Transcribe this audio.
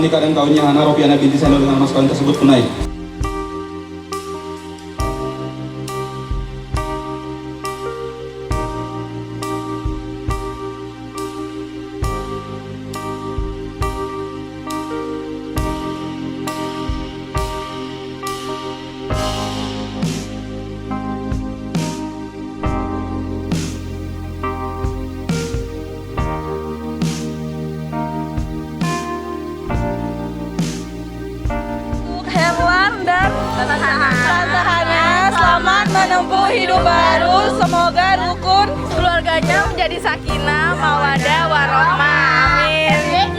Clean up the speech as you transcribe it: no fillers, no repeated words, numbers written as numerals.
nikah dan kawinnya Hana Ropiana binti Seno dengan mas kawin tersebut tunai. Herlan dan Tante Hana selamat menempuh hidup baru. Semoga rukun keluarganya menjadi sakinah, mawadah, warohmah. Amin.